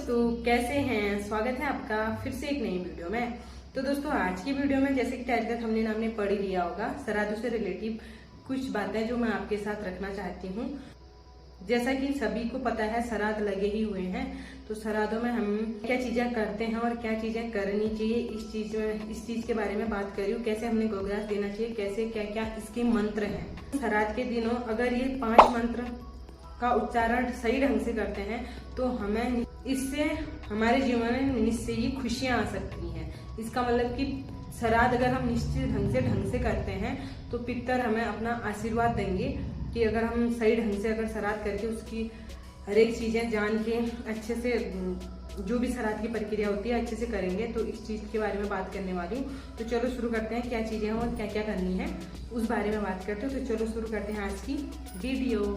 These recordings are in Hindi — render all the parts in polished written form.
दोस्तों, कैसे हैं। स्वागत है आपका फिर से एक नई वीडियो में। तो दोस्तों, आज की वीडियो में जैसे कि टाइटल का थंबनेल आपने पढ़ ही लिया होगा, श्राद्धों से रिलेटिव कुछ बातें जो मैं आपके साथ रखना चाहती हूँ। जैसा कि सभी को पता है, श्राद्ध लगे ही हुए हैं। तो श्राद्धों में हम क्या चीजें करते हैं और क्या चीजें करनी चाहिए, इस चीज के बारे में बात कर रही हूँ। कैसे हमने गोग्रास देना चाहिए, कैसे क्या क्या इसके मंत्र हैं। श्राद्ध के दिनों अगर ये 5 मंत्र का उच्चारण सही ढंग से करते हैं तो हमें इससे हमारे जीवन में निश्चय ही खुशियां आ सकती हैं। इसका मतलब कि श्राद्ध अगर हम निश्चित ढंग से करते हैं तो पितर हमें अपना आशीर्वाद देंगे कि अगर हम सही ढंग से अगर श्राद्ध करके उसकी हर एक चीजें जान के अच्छे से जो भी श्राद्ध की प्रक्रिया होती है अच्छे से करेंगे। तो इस चीज के बारे में बात करने वाली हूँ। तो चलो शुरू करते हैं, क्या चीजें हैं और क्या क्या करनी है उस बारे में बात करते हैं। तो चलो शुरू करते हैं आज की वीडियो।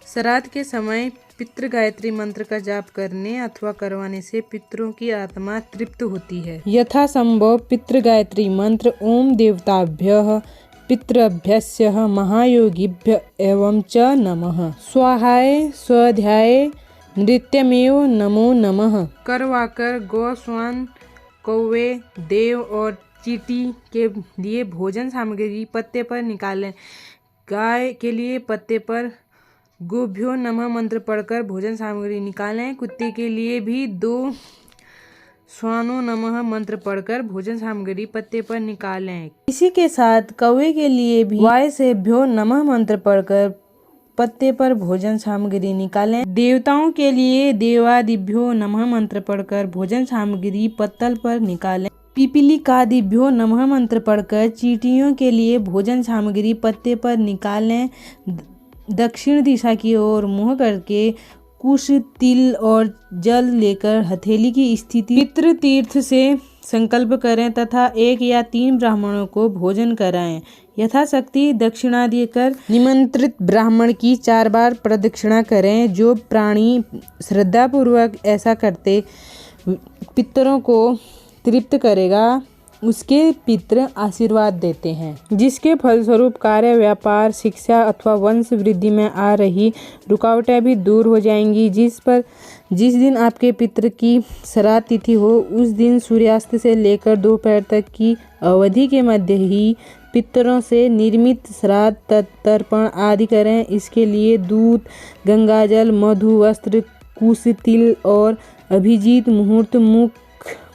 श्राद्ध के समय पितृ गायत्री मंत्र का जाप करने अथवा करवाने से पितरों की आत्मा तृप्त होती है। यथा संभव पितृ गायत्री मंत्र ओम देवताभ्यः पितृभ्यस्य महायोगिभ्य एवं च नमः स्वाहाय स्वाध्याय नृत्यमेव नमो नमः करवाकर गौ, श्वान, कौवे, देव और चींटी के लिए भोजन सामग्री पत्ते पर निकालें। गाय के लिए पत्ते पर गोभ्यो नमः मंत्र पढ़कर भोजन सामग्री निकालें। कुत्ते के लिए भी 2 स्वानो नमः मंत्र पढ़कर भोजन सामग्री पत्ते पर निकालें। इसी के साथ कौवे के लिए भी वायसेभ्यो नमः मंत्र पढ़कर पत्ते पर भोजन सामग्री निकालें। देवताओं के लिए देवादिभ्यो नमः मंत्र पढ़कर भोजन सामग्री पत्तल पर निकालें। पिपीलिकादिभ्यो नमः मंत्र पढ़कर चींटियों के लिए भोजन सामग्री पत्ते पर निकालें। दक्षिण दिशा की ओर मुंह करके कुश, तिल और जल लेकर हथेली की स्थिति पितृ तीर्थ से संकल्प करें तथा 1 या 3 ब्राह्मणों को भोजन कराएं। यथाशक्ति दक्षिणा देकर निमंत्रित ब्राह्मण की 4 बार प्रदक्षिणा करें। जो प्राणी श्रद्धापूर्वक ऐसा करते पितरों को तृप्त करेगा उसके पितृ आशीर्वाद देते हैं, जिसके फलस्वरूप कार्य, व्यापार, शिक्षा अथवा वंश वृद्धि में आ रही रुकावटें भी दूर हो जाएंगी। जिस दिन आपके पितृ की श्राद्ध तिथि हो उस दिन सूर्यास्त से लेकर दोपहर तक की अवधि के मध्य ही पितरों से निर्मित श्राद्ध तर्पण आदि करें। इसके लिए दूध, गंगाजल, मधु, वस्त्र, कुश, तिल और अभिजीत मुहूर्त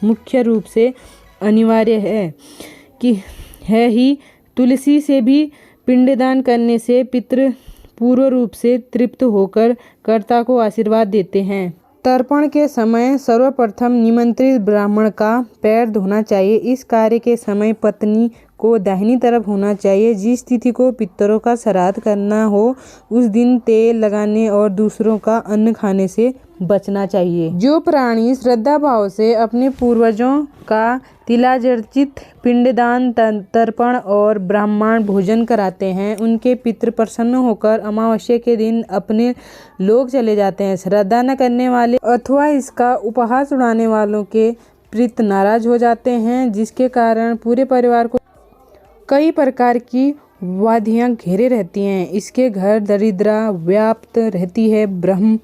मुख्य रूप से अनिवार्य है ही। तुलसी से भी पिंडदान करने से पितृ पूर्ण रूप से तृप्त होकर कर्ता को आशीर्वाद देते हैं। तर्पण के समय सर्वप्रथम निमंत्रित ब्राह्मण का पैर धोना चाहिए। इस कार्य के समय पत्नी को दाहिनी तरफ होना चाहिए। जिस तिथि को पितरों का श्राद्ध करना हो उस दिन तेल लगाने और दूसरों का अन्न खाने से बचना चाहिए। जो प्राणी श्रद्धा भाव से अपने पूर्वजों का तिलार्जित पिंडदान, तर्पण और ब्राह्मण भोजन कराते हैं उनके पितृ प्रसन्न होकर अमावस्या के दिन अपने लोग चले जाते हैं। श्रद्धा न करने वाले अथवा इसका उपहास उड़ाने वालों के पितृ नाराज हो जाते हैं, जिसके कारण पूरे परिवार को कई प्रकार की व्याधियां घेरे रहती हैं। इसके घर दरिद्रता व्याप्त रहती है। ब्रह्म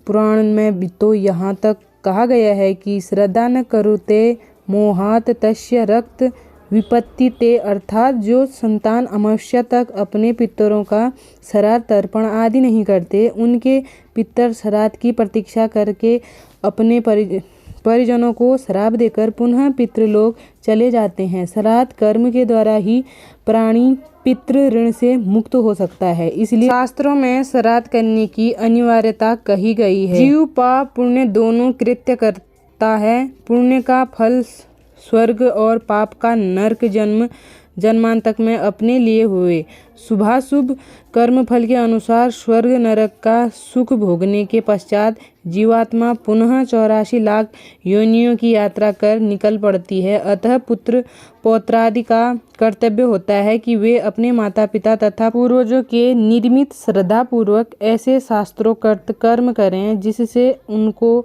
पुराण में तो यहाँ तक कहा गया है कि श्रद्धा न करुते मोहात तस्य रक्त विपत्ति ते, अर्थात जो संतान अमावस्या तक अपने पितरों का श्राद्ध तर्पण आदि नहीं करते उनके पितर श्राद्ध की प्रतीक्षा करके अपने परिजनों को श्राप देकर पुनः पितृलोक चले जाते हैं। श्राद्ध कर्म के द्वारा ही प्राणी पितृ ऋण से मुक्त हो सकता है। इसलिए शास्त्रों में श्राद्ध करने की अनिवार्यता कही गई है। जीव पाप पुण्य दोनों कृत्य करता है। पुण्य का फल स्वर्ग और पाप का नरक जन्मांतक में अपने लिए हुए। शुभाशुभ कर्म फल के अनुसार स्वर्ग नरक का सुख भोगने के पश्चात जीवात्मा पुनः 84 लाख योनियों की यात्रा कर निकल पड़ती है। अतः पुत्र पौत्रादि का कर्तव्य होता है कि वे अपने माता पिता तथा पूर्वजों के निर्मित श्रद्धा पूर्वक ऐसे शास्त्रोक्त कर्म करें जिससे उनको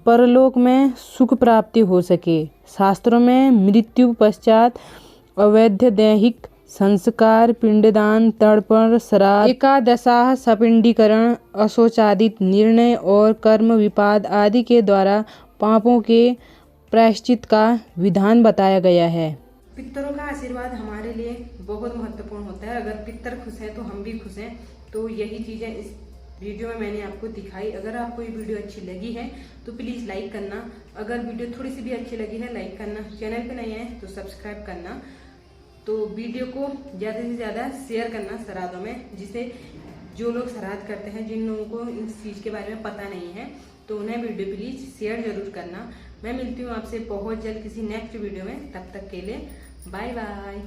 परलोक में सुख प्राप्ति हो सके। शास्त्रों में मृत्यु पश्चात अवैध दैहिक संस्कार, पिंडदान, तर्पण, श्राद्ध, एकादशाह, सपिंडीकरण, अशोचादित निर्णय और कर्म विपाद आदि के द्वारा पापों के प्रायश्चित का विधान बताया गया है। पितरों का आशीर्वाद हमारे लिए बहुत महत्वपूर्ण होता है। अगर पितर खुश हैं तो हम भी खुश हैं। तो यही चीजें इस वीडियो में मैंने आपको दिखाई। अगर आपको ये वीडियो अच्छी लगी है तो प्लीज लाइक करना। अगर वीडियो थोड़ी सी भी अच्छी लगी है लाइक करना। चैनल पे नए हैं तो सब्सक्राइब करना। तो वीडियो को ज्यादा से ज्यादा शेयर करना श्राद्धों में, जिससे जो लोग श्राद्ध करते हैं, जिन लोगों को इस चीज के बारे में पता नहीं है, तो उन्हें वीडियो प्लीज शेयर जरूर करना। मैं मिलती हूँ आपसे बहुत जल्द किसी नेक्स्ट वीडियो में। तब तक के लिए बाय बाय।